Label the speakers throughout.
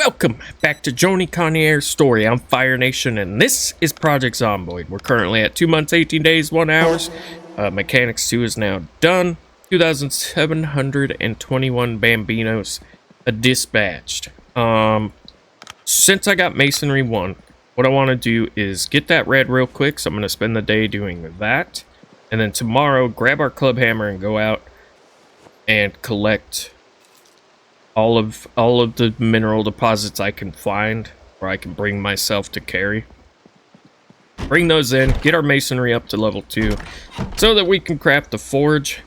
Speaker 1: Welcome back to Joni Connier's story. I'm Fire Nation, and this is Project Zomboid. We're currently at 2 months, 18 days, 1 hours. Mechanics 2 is now done. 2,721 Bambinos dispatched. Since I got Masonry 1, what I want to do is get that red real quick, so I'm going to spend the day doing that. And then tomorrow, grab our club hammer and go out and collect all of the mineral deposits I can find, or I can bring myself to carry. Bring those in, get our masonry up to level 2, so that we can craft the forge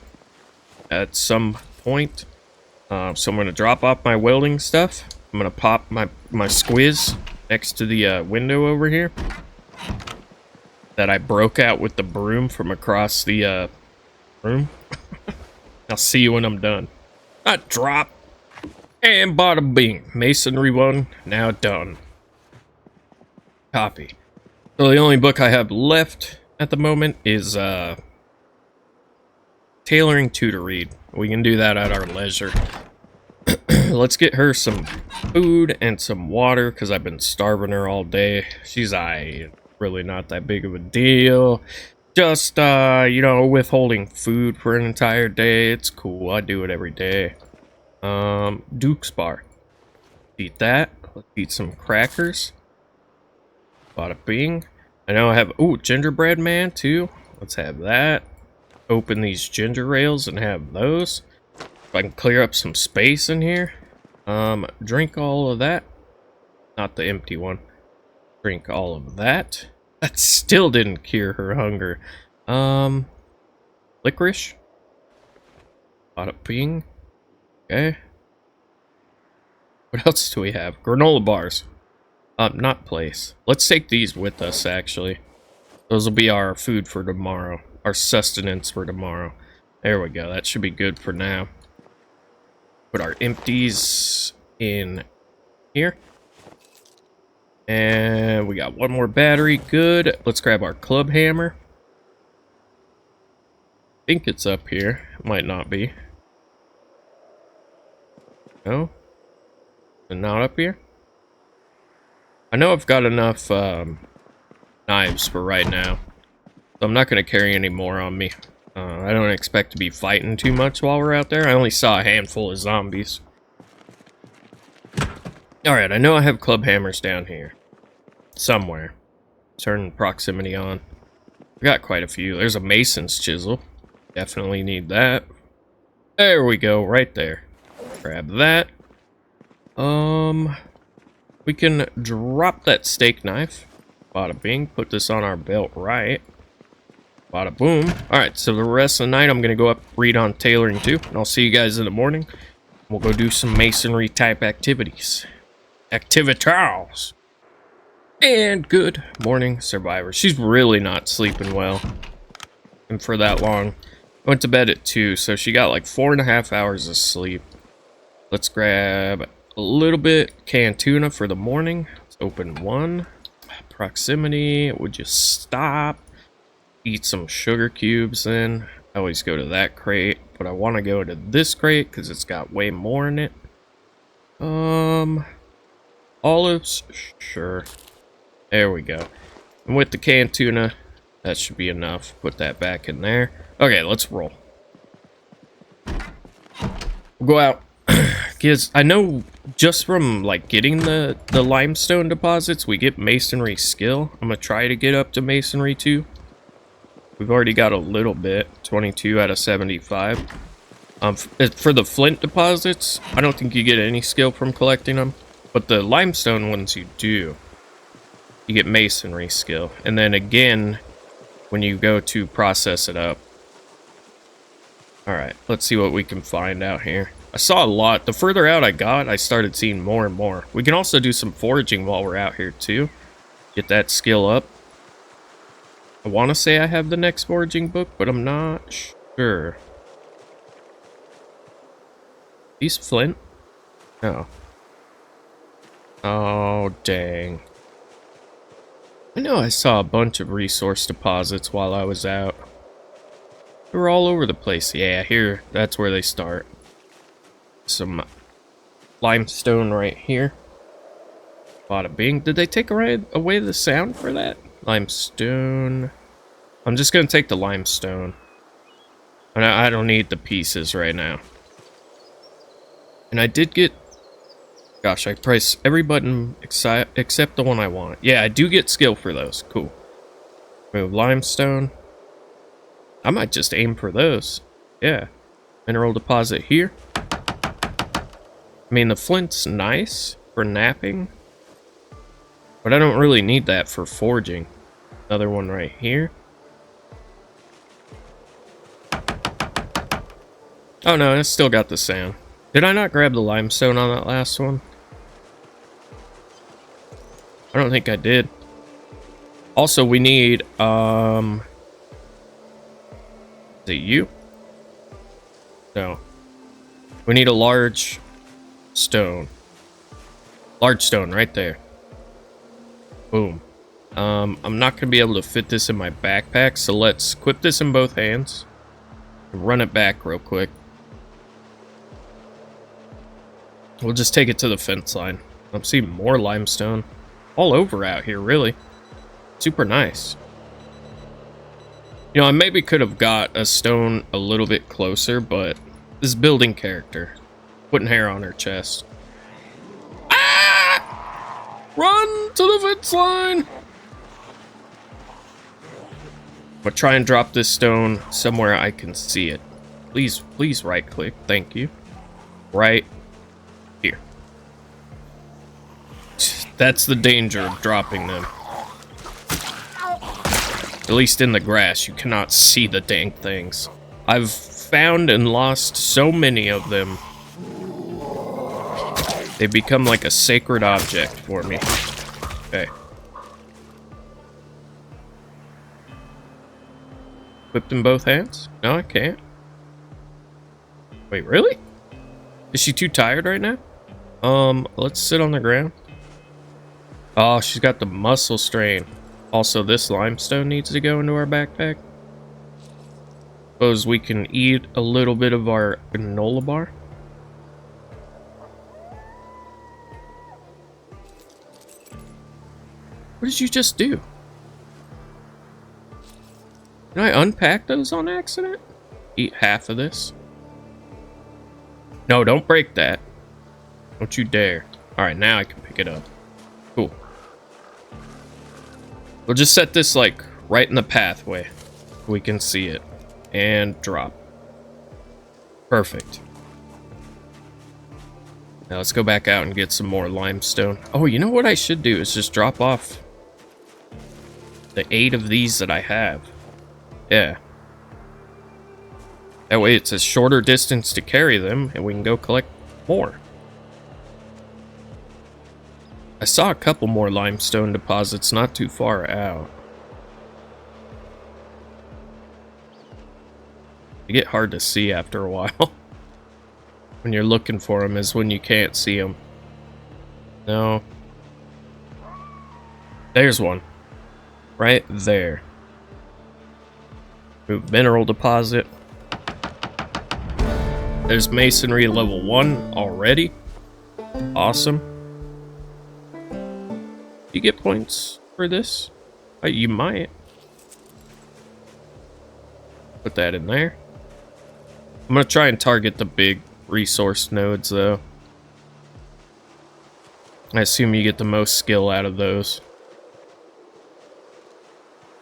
Speaker 1: at some point. So I'm going to drop off my welding stuff. I'm going to pop my squiz next to the window over here that I broke out with the broom from across the room. I'll see you when I'm done. Drop. And bada bing, masonry 1 now done. Copy. So the only book I have left at the moment is Tailoring 2 to read. We can do that at our leisure. Let's get her some food and some water, because I've been starving her all day. She's really not that big of a deal. Just, you know, withholding food for an entire day. It's cool. I do it every day. Duke's bar. Eat that. Let's eat some crackers. Bada bing. I know I have, gingerbread man too. Let's have that. Open these ginger ales and have those. If I can clear up some space in here. Drink all of that. Not the empty one. Drink all of that. That still didn't cure her hunger. Licorice. Bada bing. Okay. What else do we have? Granola bars. Not place. Let's take these with us, actually. Those will be our food for tomorrow. Our sustenance for tomorrow. There we go. That should be good for now. Put our empties in here. And we got one more battery. Good. Let's grab our club hammer. I think it's up here. It might not be. No? And not up here? I know I've got enough knives for right now. So I'm not going to carry any more on me. I don't expect to be fighting too much while we're out there. I only saw a handful of zombies. Alright, I know I have club hammers down here. Somewhere. Turn proximity on. We got quite a few. There's a mason's chisel. Definitely need that. There we go, right there. Grab that. We can drop that steak knife. Bada bing. Put this on our belt, right? Bada boom. Alright, so the rest of the night I'm gonna go up, read on Tailoring 2, and I'll see you guys in the morning. We'll go do some masonry type activities. Activitals. And good morning, survivor. She's really not sleeping well. And for that long. I went to bed at 2, so she got like 4.5 hours of sleep. Let's grab a little bit canned tuna for the morning. Let's open one. Proximity. Would you stop? Eat some sugar cubes then. I always go to that crate, but I want to go to this crate because it's got way more in it. Olives. Sure. There we go. And with the canned tuna, that should be enough. Put that back in there. Okay, let's roll. We'll go out. Because I know just from like getting the limestone deposits, we get masonry skill. I'm going to try to get up to masonry 2. We've already got a little bit. 22 out of 75. For the flint deposits, I don't think you get any skill from collecting them. But the limestone ones you do. You get masonry skill. And then again, when you go to process it up. Alright, let's see what we can find out here. I saw a lot. The further out I got, I started seeing more and more. We can also do some foraging while we're out here too. Get that skill up. I want to say I have the next foraging book, but I'm not sure. These flint? No. Oh, dang. I know I saw a bunch of resource deposits while I was out. They were all over the place. Yeah, here, that's where they start. Some limestone right here. Bada bing. Did they take away the sound for that? Limestone. I'm just gonna take the limestone. I don't need the pieces right now. And I did get... Gosh, I press every button except the one I want. Yeah, I do get skill for those. Cool. Move limestone. I might just aim for those. Yeah. Mineral deposit here. I mean, the flint's nice for napping. But I don't really need that for foraging. Another one right here. Oh no, it's still got the sound. Did I not grab the limestone on that last one? I don't think I did. Also, we need, is it you? No. We need a large stone. Large stone right there. Boom. I'm not gonna be able to fit this in my backpack, so let's equip this in both hands. Run it back real quick. We'll just take it to the fence line. I'm seeing more limestone all over out here, really. Super nice. You know, I maybe could have got a stone a little bit closer, but this building character. Putting hair on her chest. Ah! Run to the fence line! I'm gonna try and drop this stone somewhere I can see it. Please right click. Thank you. Right here. That's the danger of dropping them. At least in the grass, you cannot see the dang things. I've found and lost so many of them. They become like a sacred object for me. Okay. Whipped in both hands? No, I can't. Wait, really? Is she too tired right now? Let's sit on the ground. Oh, she's got the muscle strain. Also, this limestone needs to go into our backpack. Suppose we can eat a little bit of our granola bar. What did you just do? Did I unpack those on accident? Eat half of this. No, don't break that. Don't you dare. Alright, now I can pick it up. Cool. We'll just set this, like, right in the pathway. We can see it. And drop. Perfect. Now let's go back out and get some more limestone. Oh, you know what I should do is just drop off the 8 of these that I have. Yeah. That way it's a shorter distance to carry them, and we can go collect more. I saw a couple more limestone deposits not too far out. They get hard to see after a while. When you're looking for them is when you can't see them. No. There's one. Right there. Move mineral deposit. There's masonry level 1 already. Awesome. You get points for this? You might. Put that in there. I'm gonna try and target the big resource nodes, though. I assume you get the most skill out of those.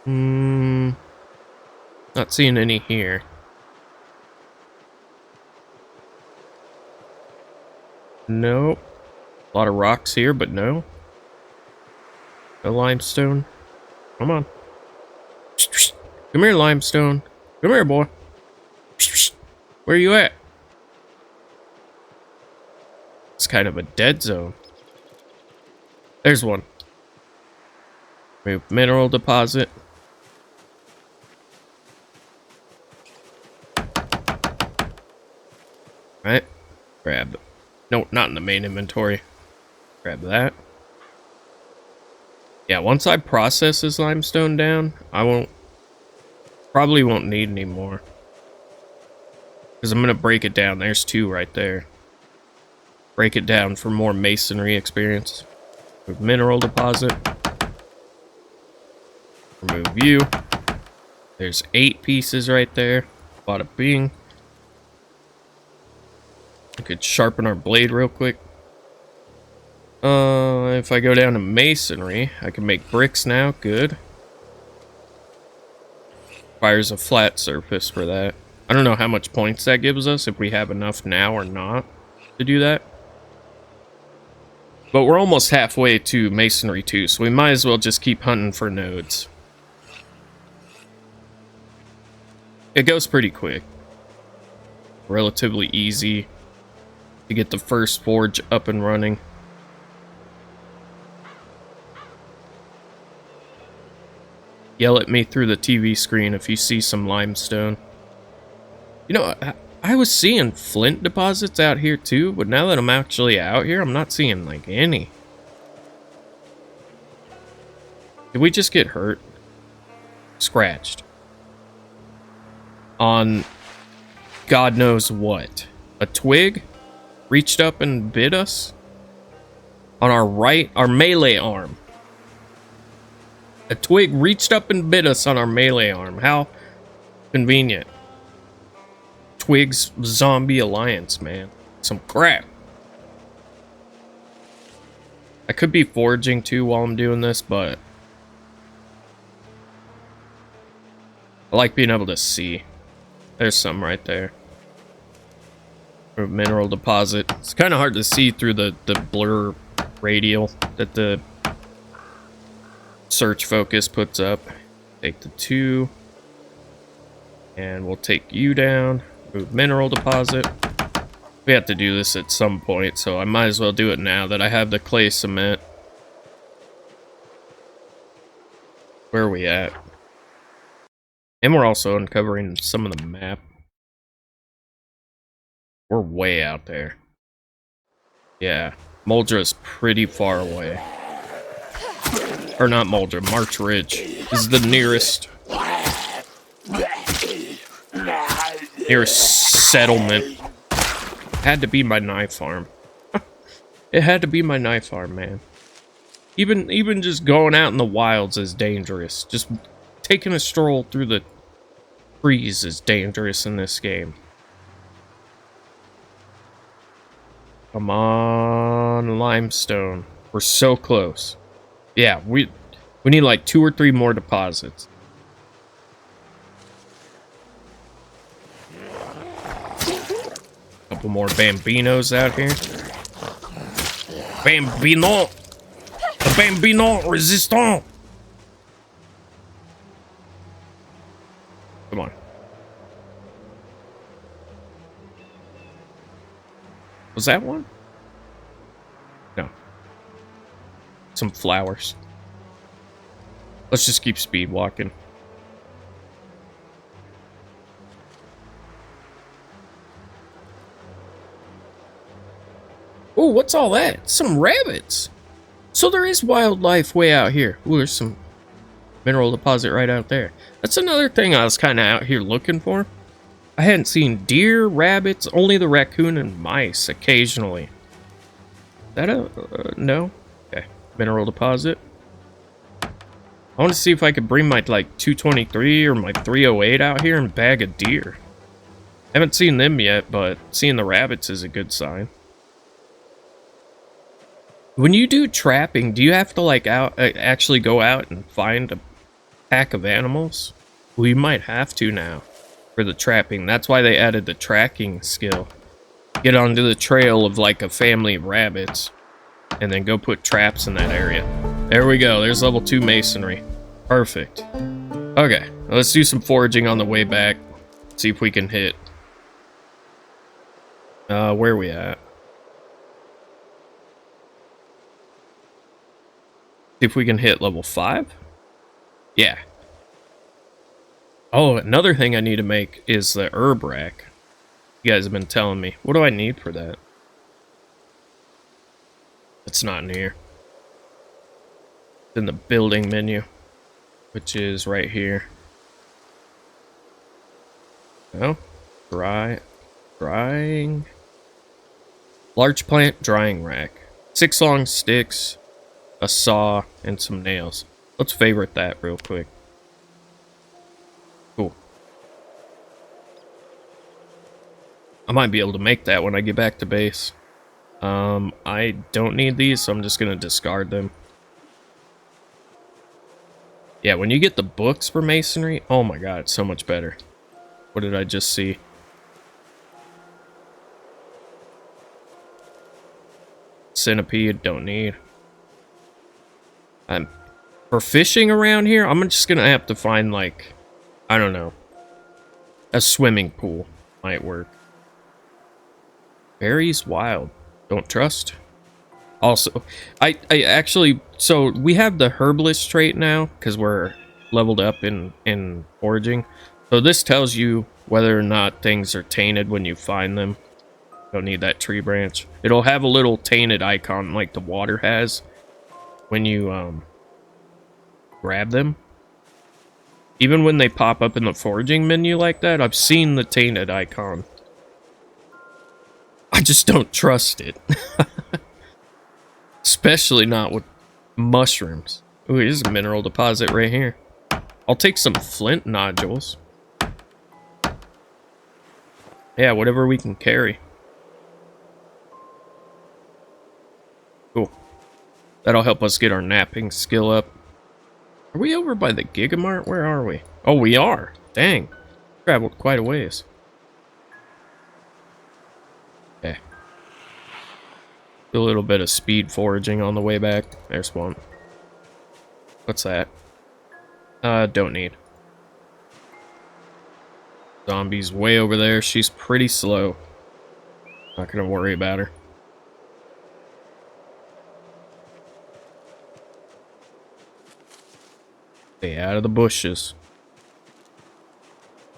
Speaker 1: Not seeing any here. Nope. A lot of rocks here, but no. No limestone. Come on. Come here, limestone. Come here, boy. Where you at? It's kind of a dead zone. There's one. Move mineral deposit. Right. Grab. No, not in the main inventory. Grab that. Yeah, once I process this limestone down, I probably won't need any more. Because I'm going to break it down. There's 2 right there. Break it down for more masonry experience. Remove mineral deposit. Remove you. There's 8 pieces right there. Bada bing. I could sharpen our blade real quick. If I go down to masonry, I can make bricks now. Good. Requires a flat surface for that. I don't know how much points that gives us, if we have enough now or not to do that. But we're almost halfway to masonry 2, so we might as well just keep hunting for nodes. It goes pretty quick. Relatively easy to get the first forge up and running. Yell at me through the TV screen if you see some limestone. You know, I was seeing flint deposits out here too, but now that I'm actually out here, I'm not seeing like any. Did we just get hurt? Scratched. On God knows what. A twig reached up and bit us? On our right, our melee arm. A twig reached up and bit us on our melee arm. How convenient. Twig's zombie alliance, man. Some crap. I could be foraging too while I'm doing this, but I like being able to see. There's some right there. Mineral deposit. It's kind of hard to see through the blur radial that the search focus puts up. Take the 2. And we'll take you down. Move mineral deposit. We have to do this at some point, so I might as well do it now that I have the clay cement. Where are we at? And we're also uncovering some of the map. We're way out there. Yeah, Moldra's pretty far away. Or not Moldra, March Ridge is the nearest settlement. Had to be my knife farm. It had to be my knife farm, man. Even just going out in the wilds is dangerous. Just taking a stroll through the trees is dangerous in this game. Come on, limestone. We're so close. Yeah, we need like 2 or 3 more deposits. Couple more bambinos out here. Bambino! The bambino resistant! Come on. Was that one? No. Some flowers. Let's just keep speed walking. Oh, what's all that? Some rabbits. So there is wildlife way out here. Ooh, there's some mineral deposit right out there. That's another thing I was kind of out here looking for. I hadn't seen deer, rabbits, only the raccoon and mice occasionally. Is that a no? Okay, mineral deposit. I want to see if I could bring my like 223 or my 308 out here and bag a deer. Haven't seen them yet, but seeing the rabbits is a good sign. When you do trapping, do you have to like actually go out and find a pack of animals? Well, you might have to now for the trapping. That's why they added the tracking skill. Get onto the trail of like a family of rabbits and then go put traps in that area. There we go. There's level 2 masonry. Perfect. Okay, let's do some foraging on the way back. See if we can hit. Where are we at? See if we can hit level 5. Yeah. Oh, another thing I need to make is the herb rack. You guys have been telling me. What do I need for that? It's not in here. It's in the building menu, which is right here. No? Drying. Large plant drying rack. 6 long sticks. a saw, and some nails. Let's favorite that real quick. Cool. I might be able to make that when I get back to base. I don't need these, so I'm just gonna discard them. Yeah, when you get the books for masonry, oh my god, it's so much better. What did I just see? Centipede, don't need. For fishing around here, I'm just gonna have to find, like, I don't know, a swimming pool might work. Berries wild. Don't trust. Also, I actually, so we have the herbalist trait now because we're leveled up in foraging. So this tells you whether or not things are tainted when you find them. Don't need that tree branch. It'll have a little tainted icon like the water has when you grab them. Even when they pop up in the foraging menu like that, I've seen the tainted icon. I just don't trust it. Especially not with mushrooms. Ooh, here's a mineral deposit right here. I'll take some flint nodules. Yeah, whatever we can carry. Cool. That'll help us get our napping skill up. Are we over by the Gigamart? Where are we? Oh, we are. Dang. Traveled quite a ways. Okay. Do a little bit of speed foraging on the way back. There's one. What's that? Don't need. Zombie's way over there. She's pretty slow. Not gonna worry about her. Stay out of the bushes.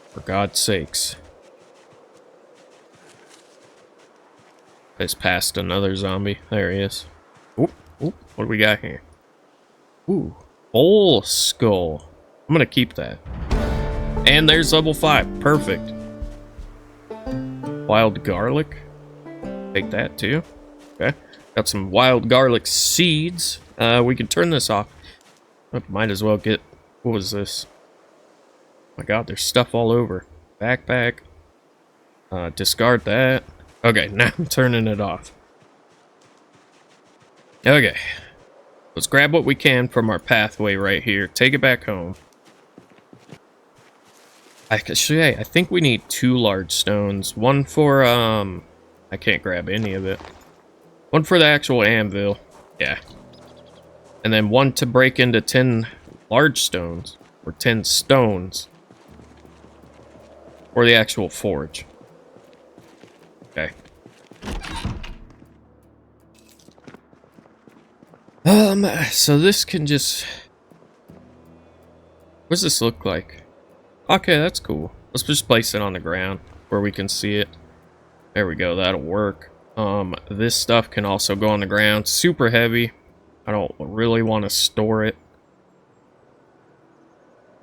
Speaker 1: For God's sakes. Just passed another zombie. There he is. Oop, oop. What do we got here? Ooh. Bull skull. I'm gonna keep that. And there's level 5. Perfect. Wild garlic. Take that too. Okay. Got some wild garlic seeds. We can turn this off. Might as well get... What was this? Oh my god, there's stuff all over. Backpack. Discard that. Okay, now I'm turning it off. Okay. Let's grab what we can from our pathway right here. Take it back home. I think we need 2 large stones. One for, I can't grab any of it. One for the actual anvil. Yeah. And then one to break into 10 large stones. Or 10 stones. For the actual forge. Okay. So this can just... What does this look like? Okay, that's cool. Let's just place it on the ground where we can see it. There we go, that'll work. This stuff can also go on the ground. Super heavy. I don't really want to store it.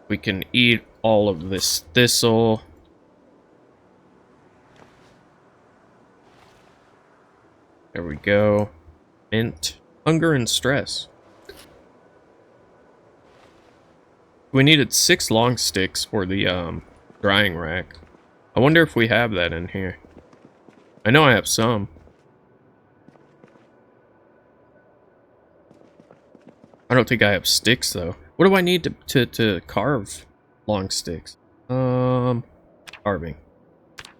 Speaker 1: We can eat all of this thistle. There we go. Mint. Hunger and stress. We needed 6 long sticks for the drying rack. I wonder if we have that in here. I know I have some. I don't think I have sticks though. What do I need to carve long sticks? Carving.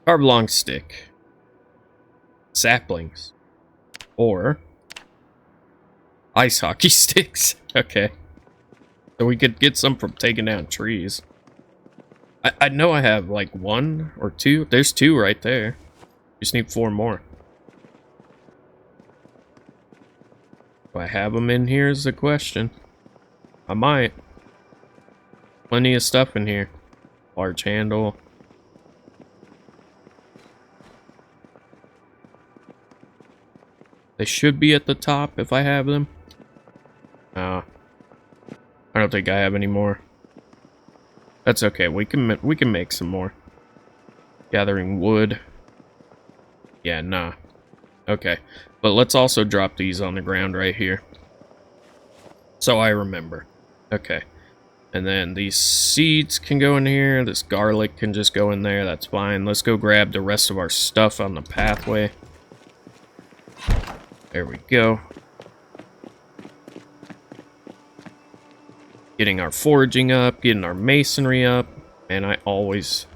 Speaker 1: Carve long stick. Saplings. Or ice hockey sticks. Okay. So we could get some from taking down trees. I know I have like 1 or 2. There's 2 right there. Just need 4 more. Do I have them in here is the question. I might. Plenty of stuff in here. Large handle. They should be at the top if I have them. I don't think I have any more. That's okay. We can make some more. Gathering wood. Yeah, nah. Okay. But let's also drop these on the ground right here. So I remember. Okay. And then these seeds can go in here. This garlic can just go in there. That's fine. Let's go grab the rest of our stuff on the pathway. There we go. Getting our foraging up. Getting our masonry up. And I always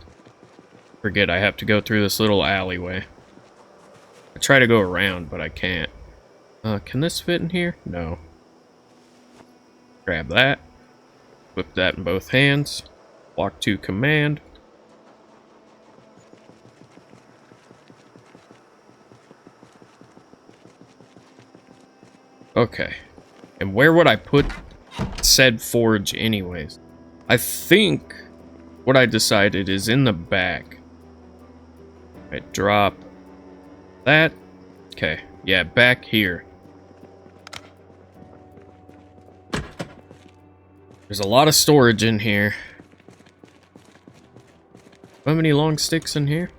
Speaker 1: forget I have to go through this little alleyway. I try to go around, but I can't. Can this fit in here? No. Grab that. Whip that in both hands. Walk to command. Okay. And where would I put said forge anyways? I think what I decided is in the back. I drop that. Okay. Yeah, back here. There's a lot of storage in here. How many long sticks in here?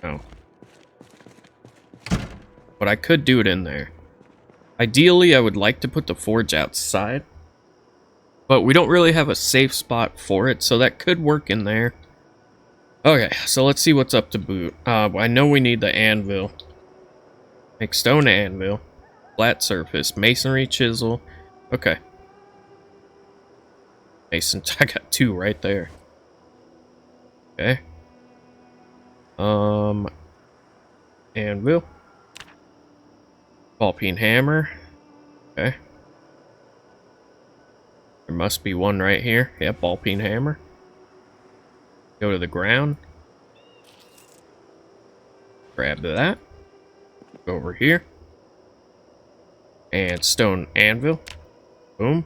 Speaker 1: No. But I could do it in there. Ideally, I would like to put the forge outside. But we don't really have a safe spot for it, so that could work in there. Okay, so let's see what's up to boot. I know we need the anvil. Make stone anvil. Flat surface. Masonry chisel. Okay. Mason, I got 2 right there. Okay. Anvil. Ball peen hammer. Okay. There must be one right here. Yep, ball peen hammer. Go to the ground. Grab that. Go over here. And stone anvil. Boom.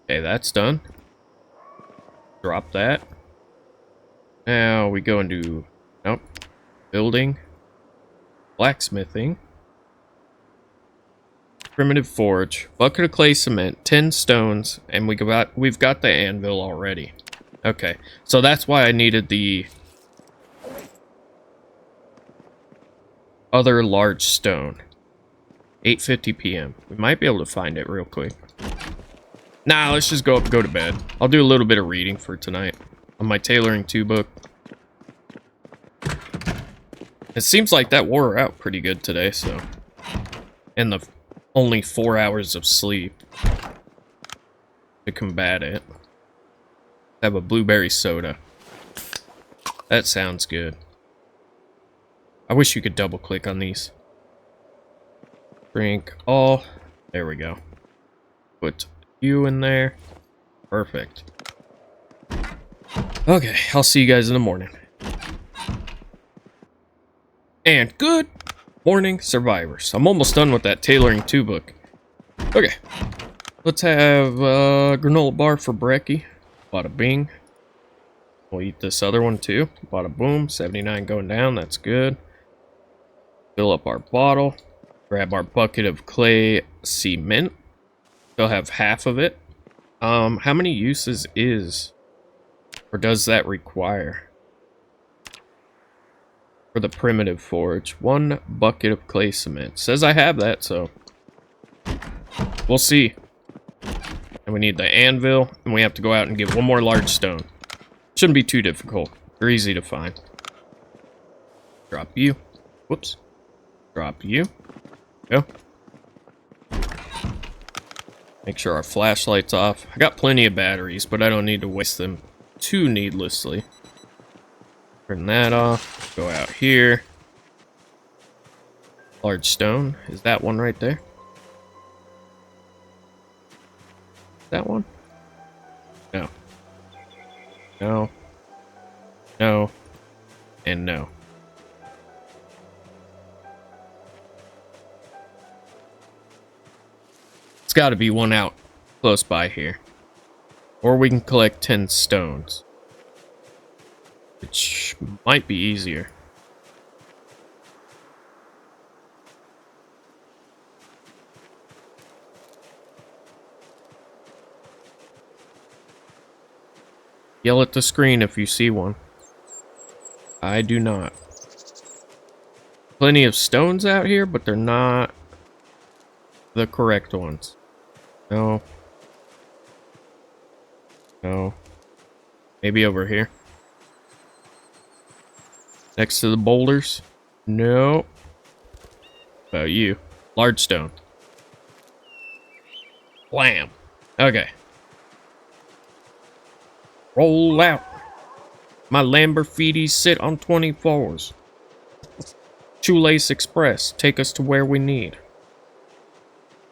Speaker 1: Okay, that's done. Drop that. Now we go into... Nope. Building. Blacksmithing. Primitive forge. Bucket of clay cement. 10 stones. And we've got the anvil already. Okay. So that's why I needed the... other large stone. 8:50 p.m. We might be able to find it real quick. Nah, let's just go up and go to bed. I'll do a little bit of reading for tonight on my Tailoring 2 book. It seems like that wore out pretty good today, so... And the only 4 hours of sleep to combat it. Have a blueberry soda. That sounds good. I wish you could double click on these. Drink all. There we go. Put you in there. Perfect. Okay, I'll see you guys in the morning. And good morning, survivors. I'm almost done with that Tailoring 2 book. Okay. Let's have granola bar for brekkie. Bada bing. We'll eat this other one too. Bada boom. 79 going down. That's good. Fill up our bottle. Grab our bucket of clay cement. Still have half of it. How many uses is... or does that require? For the primitive forge. 1 bucket of clay cement. Says I have that, so... we'll see. And we need the anvil. And we have to go out and get 1 more large stone. Shouldn't be too difficult. They're easy to find. Drop you. Whoops. Drop you. Go. Make sure our flashlight's off. I got plenty of batteries, but I don't need to waste them too needlessly. Turn that off. Go out here. Large stone. Is that one right there? That one? No. No. No. And no. It's got to be one out close by here. Or we can collect 10 stones. Which might be easier. Yell at the screen if you see one. I do not. Plenty of stones out here, but they're not the correct ones. No. No. Maybe over here. Next to the boulders. No. About you. Large stone. Blam. Okay. Roll out. My Lamborghinis sit on 24s. Shoelace Express. Take us to where we need.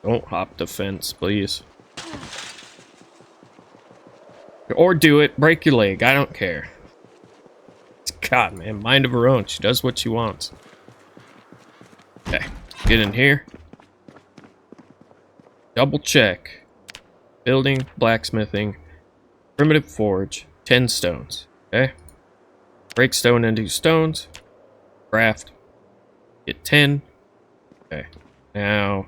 Speaker 1: Don't hop the fence, please. Or do it. Break your leg. I don't care. God, man. Mind of her own. She does what she wants. Okay. Get in here. Double check. Building, blacksmithing, primitive forge, 10 stones. Okay. Break stone into stones. Craft. Get 10. Okay. Now,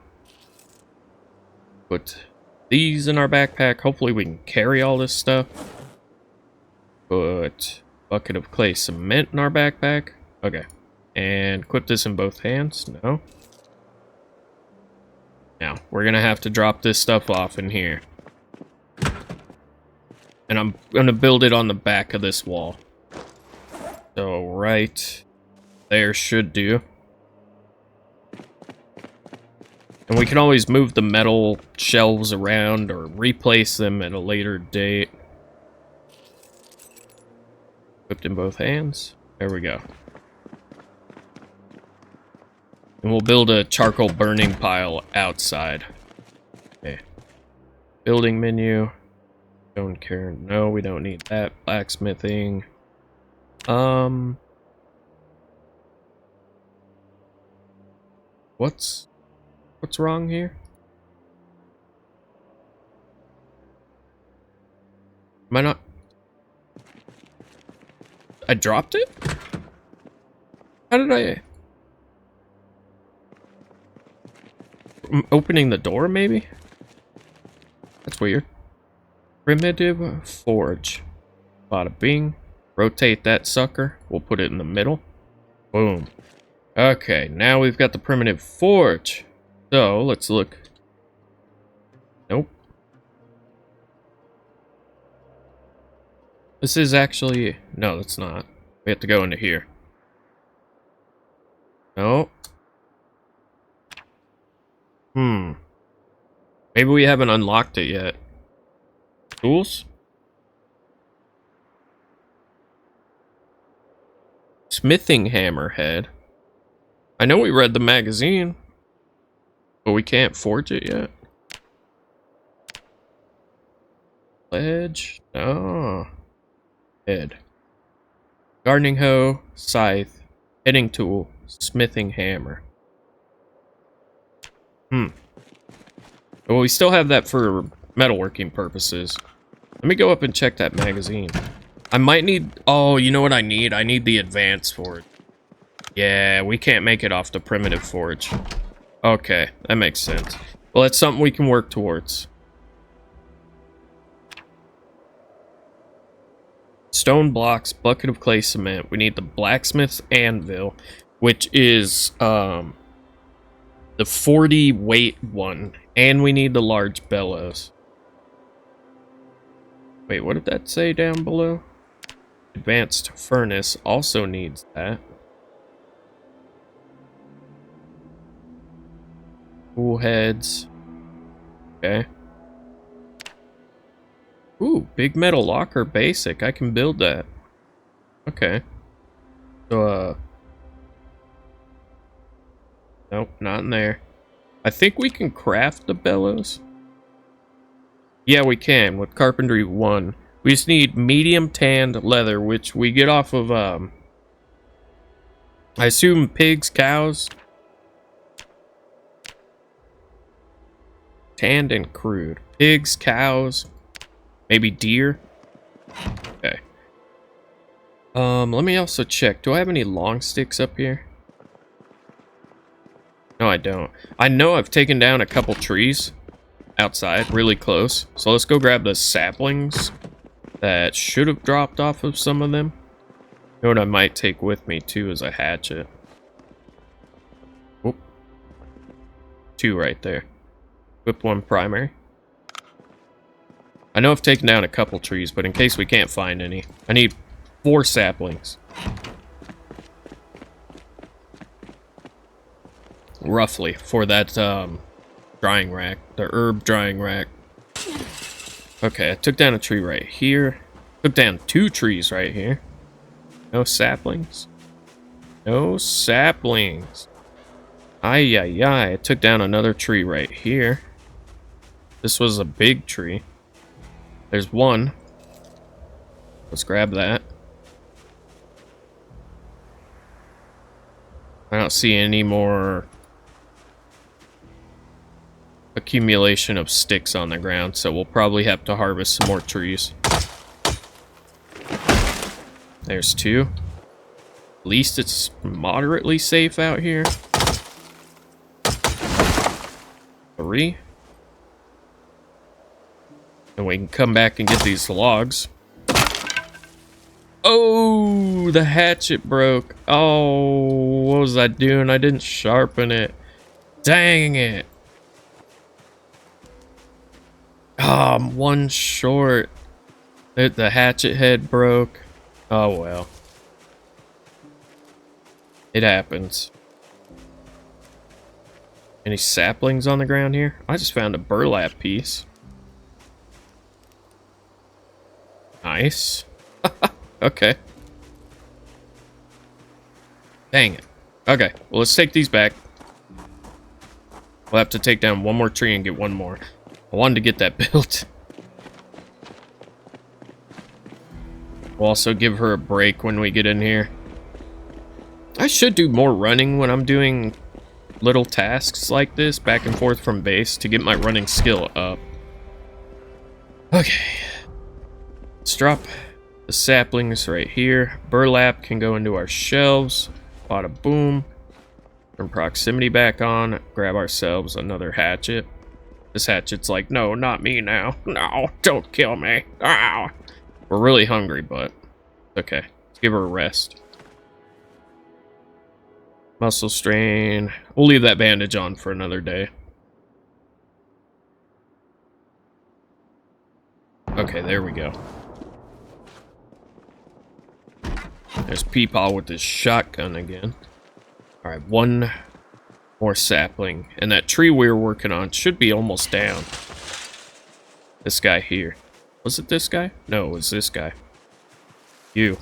Speaker 1: put these in our backpack. Hopefully we can carry all this stuff. Put bucket of clay cement in our backpack. Okay. And equip this in both hands. No. Now, we're gonna have to drop this stuff off in here. And I'm gonna build it on the back of this wall. So, right there should do. And we can always move the metal shelves around or replace them at a later date. Equipped in both hands. There we go. And we'll build a charcoal burning pile outside. Okay. Building menu. Stone cairn. No, we don't need that. Blacksmithing. What's wrong here? Am I not? I dropped it? How did I? I'm opening the door, maybe? That's weird. Primitive forge. Bada bing. Rotate that sucker. We'll put it in the middle. Boom. Okay, now we've got the primitive forge. So, let's look. Nope. This is actually... No, it's not. We have to go into here. No. Maybe we haven't unlocked it yet. Tools? Smithing hammerhead. I know we read the magazine, but we can't forge it yet. Ledge? No. Head. Gardening hoe, scythe, heading tool, smithing hammer. Well, we still have that for metalworking purposes. Let me go up and check that magazine. I might need... Oh, you know what I need? I need the advanced forge. Yeah, we can't make it off the primitive forge. Okay, that makes sense. Well, that's something we can work towards. Stone blocks, bucket of clay cement. We need the blacksmith's anvil, which is the 40 weight one. And we need the large bellows. Wait, what did that say down below? Advanced furnace also needs that. Tool heads. Okay. Ooh, big metal locker basic. I can build that. Okay. So, nope, not in there. I think we can craft the bellows. Yeah, we can with carpentry 1. We just need medium tanned leather, which we get off of, I assume pigs, cows. Tanned and crude. Pigs, cows, maybe deer. Okay. Let me also check. Do I have any long sticks up here? No, I don't. I know I've taken down a couple trees outside, really close. So let's go grab the saplings that should have dropped off of some of them. You know what I might take with me too is a hatchet. Oop. 2 right there. Equip one primary. I know I've taken down a couple trees, but in case we can't find any, I need 4 saplings. Roughly, for that drying rack, the herb drying rack. Okay, I took down a tree right here. Took down 2 trees right here. No saplings. No saplings. Ay, ay, ay. I took down another tree right here. This was a big tree. There's one. Let's grab that. I don't see any more accumulation of sticks on the ground, so we'll probably have to harvest some more trees. There's 2. At least it's moderately safe out here. 3. And we can come back and get these logs. Oh, the hatchet broke. Oh, what was I doing? I didn't sharpen it. Dang it. Oh, I'm 1 short. The hatchet head broke. Oh, well. It happens. Any saplings on the ground here? I just found a burlap piece. Nice. Okay. Dang it. Okay, well, let's take these back. We'll have to take down 1 more tree and get 1 more. I wanted to get that built. We'll also give her a break when we get in here. I should do more running when I'm doing little tasks like this, back and forth from base, to get my running skill up. Okay. Let's drop the saplings right here. Burlap can go into our shelves. Bada boom. Turn proximity back on. Grab ourselves another hatchet. This hatchet's like, no, not me now. No, don't kill me. Ow. We're really hungry, but okay. Let's give her a rest. Muscle strain. We'll leave that bandage on for another day. Okay, there we go. There's Peepaw with his shotgun again. Alright, 1 more sapling. And that tree we were working on should be almost down. This guy here. Was it this guy? No, it was this guy. You.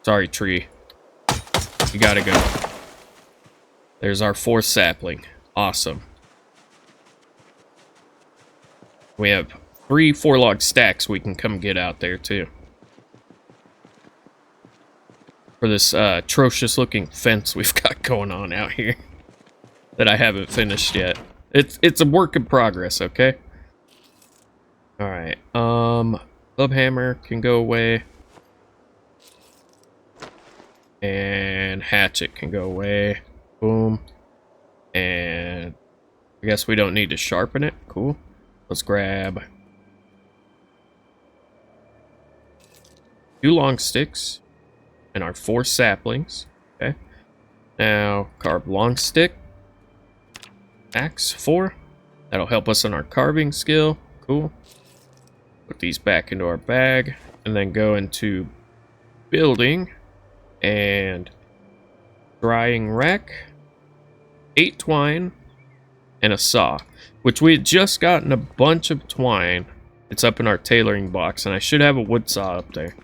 Speaker 1: Sorry, tree. You gotta go. There's our 4th sapling. Awesome. We have 3 4-log stacks we can come get out there, too. For this atrocious looking fence we've got going on out here that I haven't finished yet. It's a work in progress, okay? Alright, club hammer can go away. And hatchet can go away. Boom. And I guess we don't need to sharpen it. Cool. Let's grab 2 long sticks. And our 4 saplings. Okay. Now, carve long stick. Axe 4. That'll help us in our carving skill. Cool. Put these back into our bag. And then go into building. And drying rack. 8 twine. And a saw. Which we had just gotten a bunch of twine. It's up in our tailoring box. And I should have a wood saw up there.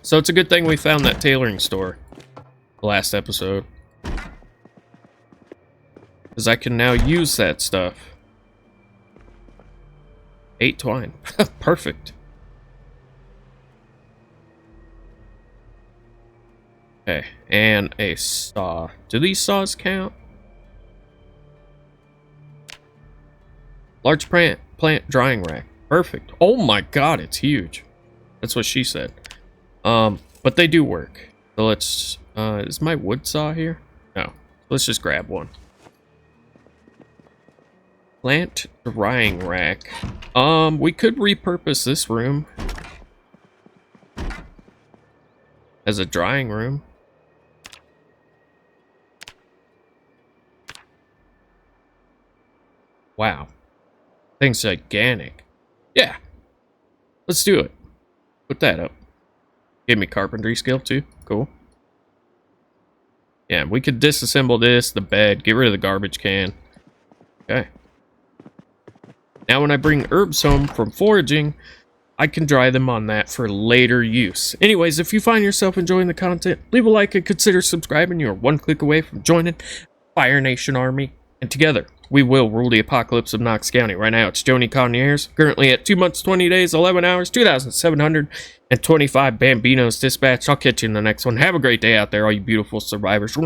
Speaker 1: So it's a good thing we found that tailoring store last episode. Because I can now use that stuff. 8 twine. Perfect. Okay, and a saw. Do these saws count? Large plant drying rack. Perfect. Oh my god, it's huge. That's what she said. But they do work. So let's, is my wood saw here? No. Let's just grab one. Plant drying rack. We could repurpose this room as a drying room. Wow. Thing's gigantic. Yeah. Let's do it. Put that up. Give me carpentry skill too. Cool. Yeah, we could disassemble this, the bed, get rid of the garbage can. Okay. Now when I bring herbs home from foraging, I can dry them on that for later use. Anyways, if you find yourself enjoying the content, leave a like and consider subscribing. You are one click away from joining Fire Nation Army. And together, we will rule the apocalypse of Knox County. Right now, it's Joni Conyers, currently at 2 months, 20 days, 11 hours, 2,725 Bambinos dispatched. I'll catch you in the next one. Have a great day out there, all you beautiful survivors.